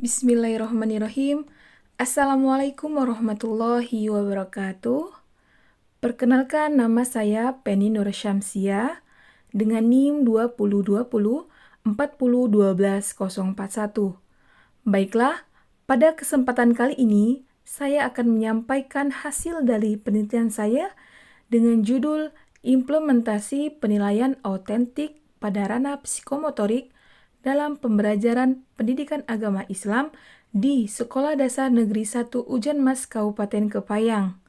Bismillahirrahmanirrahim. Assalamualaikum warahmatullahi wabarakatuh. Perkenalkan, nama saya Penny Nur Syamsia dengan NIM 2020 40 12 041. Baiklah, pada kesempatan kali ini saya akan menyampaikan hasil dari penelitian saya dengan judul Implementasi Penilaian Autentik pada Ranah Psikomotorik dalam Pembelajaran Pendidikan Agama Islam di Sekolah Dasar Negeri 1 Ujan Mas Kabupaten Kepayang.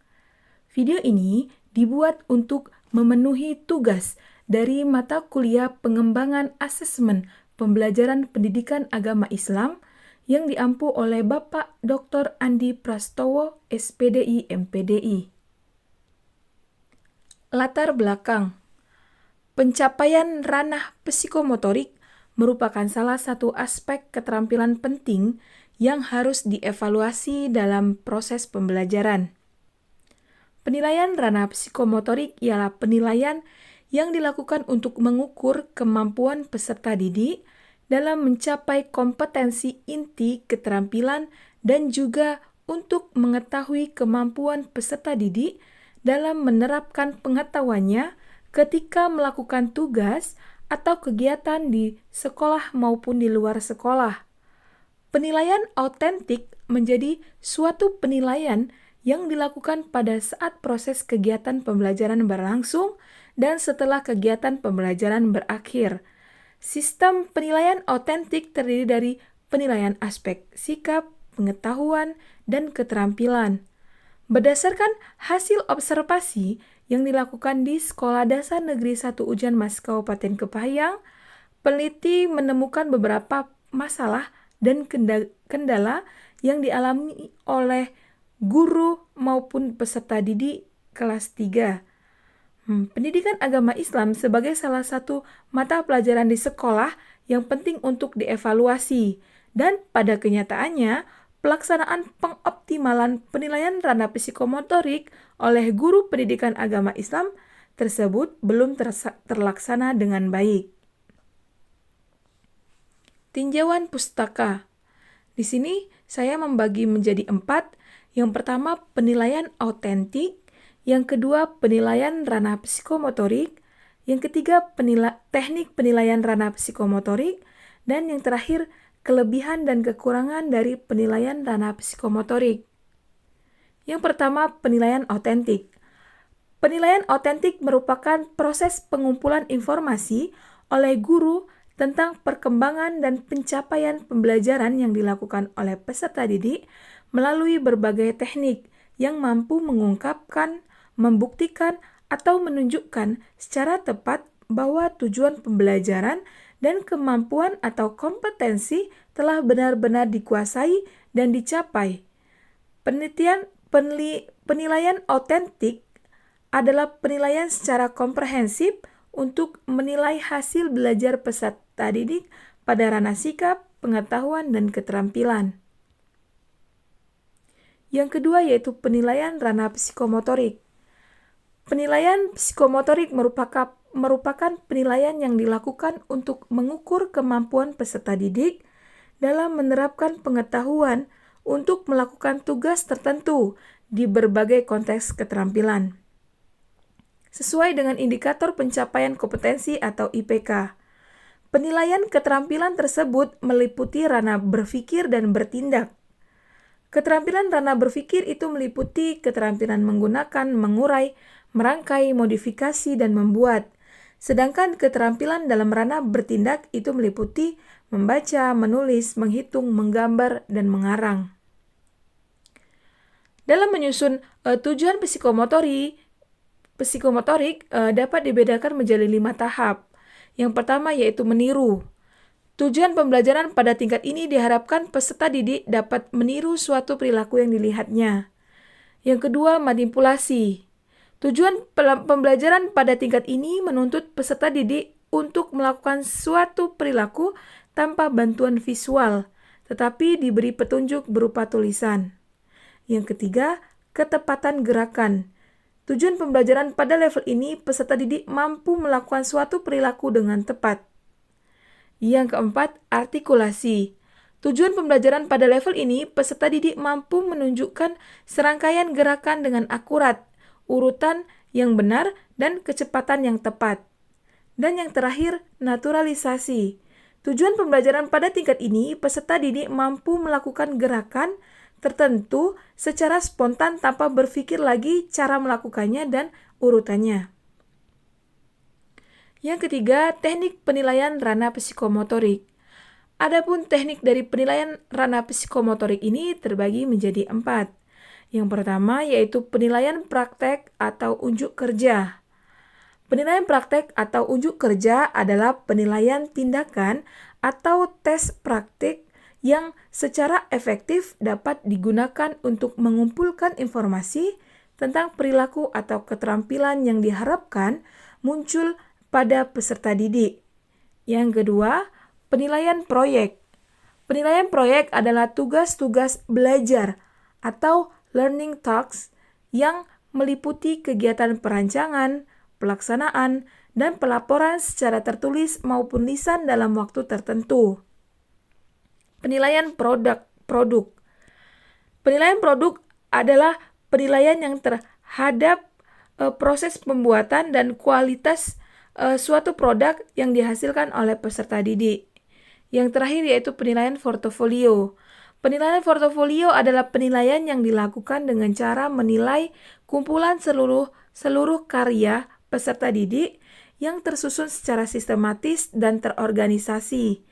Video ini dibuat untuk memenuhi tugas dari mata kuliah pengembangan asesmen pembelajaran pendidikan agama Islam yang diampu oleh Bapak Dr. Andi Prastowo, SPDI MPDI. Latar belakang. Pencapaian ranah psikomotorik merupakan salah satu aspek keterampilan penting yang harus dievaluasi dalam proses pembelajaran. Penilaian ranah psikomotorik ialah penilaian yang dilakukan untuk mengukur kemampuan peserta didik dalam mencapai kompetensi inti keterampilan dan juga untuk mengetahui kemampuan peserta didik dalam menerapkan pengetahuannya ketika melakukan tugas atau kegiatan di sekolah maupun di luar sekolah. Penilaian autentik menjadi suatu penilaian yang dilakukan pada saat proses kegiatan pembelajaran berlangsung dan setelah kegiatan pembelajaran berakhir. Sistem penilaian autentik terdiri dari penilaian aspek sikap, pengetahuan, dan keterampilan. Berdasarkan hasil observasi yang dilakukan di Sekolah Dasar Negeri 1 Ujan Mas Kabupaten Kepayang, peneliti menemukan beberapa masalah dan kendala yang dialami oleh guru maupun peserta didik kelas 3. Pendidikan agama Islam sebagai salah satu mata pelajaran di sekolah yang penting untuk dievaluasi, dan pada kenyataannya pelaksanaan pengoptimalan penilaian ranah psikomotorik oleh guru pendidikan agama Islam tersebut belum terlaksana dengan baik. Tinjauan pustaka. Di sini saya membagi menjadi 4. Yang pertama, penilaian autentik. Yang kedua, penilaian ranah psikomotorik. Yang ketiga, teknik penilaian ranah psikomotorik. Dan yang terakhir, kelebihan dan kekurangan dari penilaian ranah psikomotorik. Yang pertama, penilaian autentik. Penilaian autentik merupakan proses pengumpulan informasi oleh guru tentang perkembangan dan pencapaian pembelajaran yang dilakukan oleh peserta didik melalui berbagai teknik yang mampu mengungkapkan, membuktikan, atau menunjukkan secara tepat bahwa tujuan pembelajaran dan kemampuan atau kompetensi telah benar-benar dikuasai dan dicapai. Penilaian autentik adalah penilaian secara komprehensif untuk menilai hasil belajar peserta didik pada ranah sikap, pengetahuan, dan keterampilan. Yang kedua yaitu penilaian ranah psikomotorik. Penilaian psikomotorik merupakan penilaian yang dilakukan untuk mengukur kemampuan peserta didik dalam menerapkan pengetahuan untuk melakukan tugas tertentu di berbagai konteks keterampilan, sesuai dengan indikator pencapaian kompetensi atau IPK. Penilaian keterampilan tersebut meliputi ranah berpikir dan bertindak. Keterampilan ranah berpikir itu meliputi keterampilan menggunakan, mengurai, merangkai, modifikasi, dan membuat. Sedangkan keterampilan dalam ranah bertindak itu meliputi membaca, menulis, menghitung, menggambar, dan mengarang. Dalam menyusun tujuan psikomotorik dapat dibedakan menjadi 5 tahap. Yang pertama yaitu meniru. Tujuan pembelajaran pada tingkat ini diharapkan peserta didik dapat meniru suatu perilaku yang dilihatnya. Yang kedua, manipulasi. Tujuan pembelajaran pada tingkat ini menuntut peserta didik untuk melakukan suatu perilaku tanpa bantuan visual, tetapi diberi petunjuk berupa tulisan. Yang ketiga, ketepatan gerakan. Tujuan pembelajaran pada level ini, peserta didik mampu melakukan suatu perilaku dengan tepat. Yang keempat, artikulasi. Tujuan pembelajaran pada level ini, peserta didik mampu menunjukkan serangkaian gerakan dengan akurat, urutan yang benar, dan kecepatan yang tepat. Dan yang terakhir, naturalisasi. Tujuan pembelajaran pada tingkat ini, peserta didik mampu melakukan gerakan tertentu secara spontan tanpa berpikir lagi cara melakukannya dan urutannya. Yang ketiga, teknik penilaian ranah psikomotorik. Adapun teknik dari penilaian ranah psikomotorik ini terbagi menjadi 4. Yang pertama yaitu penilaian praktek atau unjuk kerja. Penilaian praktek atau unjuk kerja adalah penilaian tindakan atau tes praktik yang secara efektif dapat digunakan untuk mengumpulkan informasi tentang perilaku atau keterampilan yang diharapkan muncul pada peserta didik. Yang kedua, penilaian proyek. Penilaian proyek adalah tugas-tugas belajar atau learning tasks yang meliputi kegiatan perancangan, pelaksanaan, dan pelaporan secara tertulis maupun lisan dalam waktu tertentu. Penilaian produk. Penilaian produk adalah penilaian yang terhadap proses pembuatan dan kualitas suatu produk yang dihasilkan oleh peserta didik. Yang terakhir yaitu penilaian portofolio. Penilaian portofolio adalah penilaian yang dilakukan dengan cara menilai kumpulan seluruh karya peserta didik yang tersusun secara sistematis dan terorganisasi.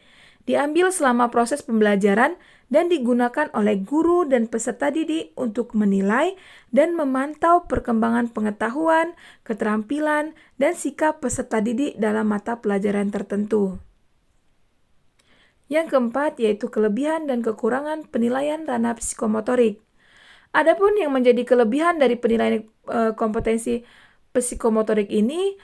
Diambil selama proses pembelajaran dan digunakan oleh guru dan peserta didik untuk menilai dan memantau perkembangan pengetahuan, keterampilan, dan sikap peserta didik dalam mata pelajaran tertentu. Yang keempat yaitu kelebihan dan kekurangan penilaian ranah psikomotorik. Adapun yang menjadi kelebihan dari penilaian kompetensi psikomotorik ini,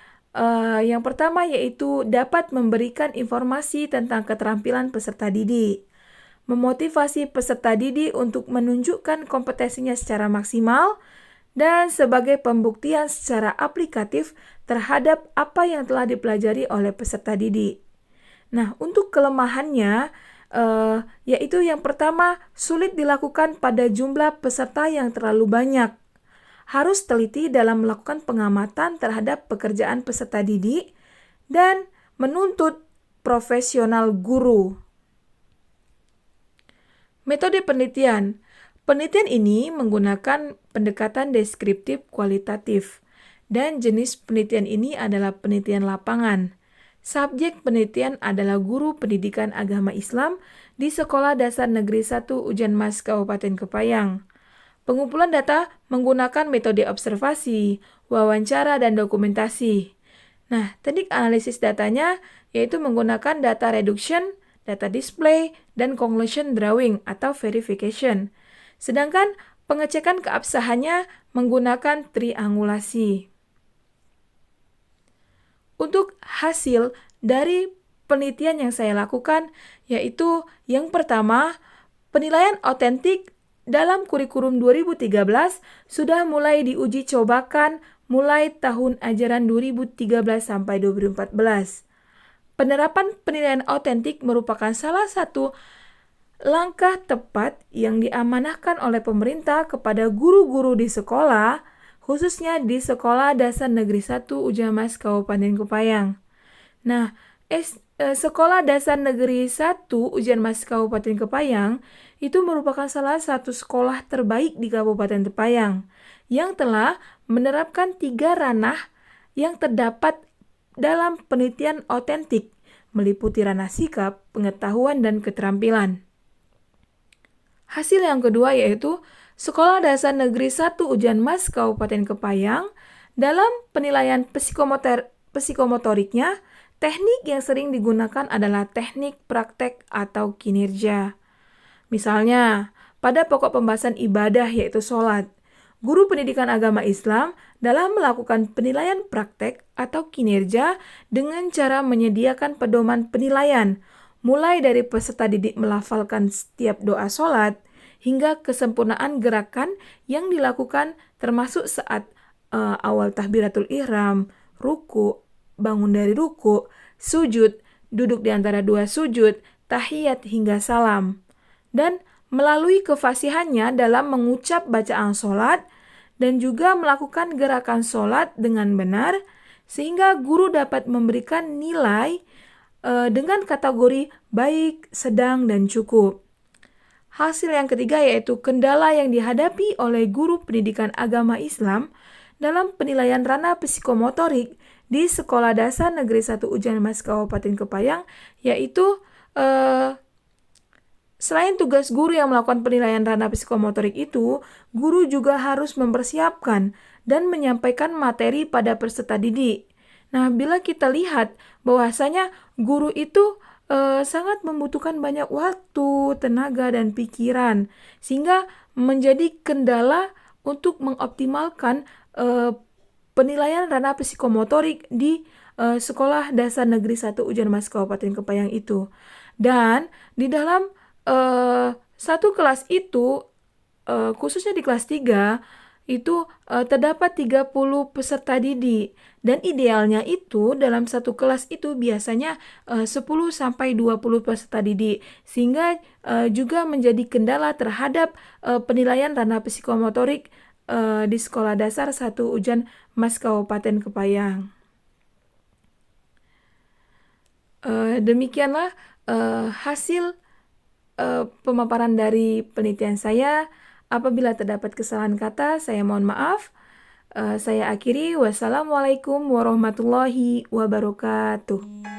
yang pertama yaitu dapat memberikan informasi tentang keterampilan peserta didik, memotivasi peserta didik untuk menunjukkan kompetensinya secara maksimal, dan sebagai pembuktian secara aplikatif terhadap apa yang telah dipelajari oleh peserta didik. Nah, untuk kelemahannya, yaitu yang pertama, sulit dilakukan pada jumlah peserta yang terlalu banyak. Harus teliti dalam melakukan pengamatan terhadap pekerjaan peserta didik dan menuntut profesional guru. Metode penelitian. Penelitian ini menggunakan pendekatan deskriptif kualitatif, dan jenis penelitian ini adalah penelitian lapangan. Subjek penelitian adalah guru pendidikan agama Islam di Sekolah Dasar Negeri 1 Ujian Mas Kabupaten Kepayang. Pengumpulan data menggunakan metode observasi, wawancara, dan dokumentasi. Nah, teknik analisis datanya yaitu menggunakan data reduction, data display, dan conclusion drawing atau verification. Sedangkan pengecekan keabsahannya menggunakan triangulasi. Untuk hasil dari penelitian yang saya lakukan, yaitu yang pertama, penilaian otentik dalam kurikulum 2013 sudah mulai diuji cobakan mulai tahun ajaran 2013 sampai 2014. Penerapan penilaian otentik merupakan salah satu langkah tepat yang diamanahkan oleh pemerintah kepada guru-guru di sekolah, khususnya di Sekolah Dasar Negeri 1 Ujian Mas Kabupaten Kepayang. Nah, Sekolah Dasar Negeri 1 Ujian Mas Kabupaten Kepayang itu merupakan salah satu sekolah terbaik di Kabupaten Kepayang yang telah menerapkan 3 ranah yang terdapat dalam penelitian otentik, meliputi ranah sikap, pengetahuan, dan keterampilan. Hasil yang kedua yaitu Sekolah Dasar Negeri 1 Ujian Mas Kabupaten Kepayang dalam penilaian psikomotoriknya, teknik yang sering digunakan adalah teknik praktek atau kinerja. Misalnya, pada pokok pembahasan ibadah yaitu sholat, guru pendidikan agama Islam dalam melakukan penilaian praktek atau kinerja dengan cara menyediakan pedoman penilaian, mulai dari peserta didik melafalkan setiap doa sholat, hingga kesempurnaan gerakan yang dilakukan termasuk saat awal takbiratul ihram, ruku, bangun dari ruku, sujud, duduk di antara 2 sujud, tahiyat hingga salam. dan melalui kefasihannya dalam mengucap bacaan sholat dan juga melakukan gerakan sholat dengan benar, sehingga guru dapat memberikan nilai dengan kategori baik, sedang, dan cukup. Hasil yang ketiga yaitu kendala yang dihadapi oleh guru pendidikan agama Islam dalam penilaian ranah psikomotorik di Sekolah Dasar Negeri 1 Ujian Mas Kabupaten Kepayang, yaitu selain tugas guru yang melakukan penilaian ranah psikomotorik itu, guru juga harus mempersiapkan dan menyampaikan materi pada peserta didik. Nah, bila kita lihat bahwasanya guru itu sangat membutuhkan banyak waktu, tenaga, dan pikiran, sehingga menjadi kendala untuk mengoptimalkan penilaian ranah psikomotorik di Sekolah Dasar Negeri 1 Ujian Mas Kabupaten Kepayang itu. Dan di dalam satu kelas itu, khususnya di kelas 3, itu terdapat 30 peserta didik. Dan idealnya itu dalam satu kelas itu biasanya 10-20 peserta didik. Sehingga juga menjadi kendala terhadap penilaian ranah psikomotorik di Sekolah Dasar 1 Ujian Mas Kabupaten Kepayang. Demikianlah hasil pemaparan dari penelitian saya. Apabila terdapat kesalahan kata, saya mohon maaf. Saya akhiri. Wassalamualaikum warahmatullahi wabarakatuh.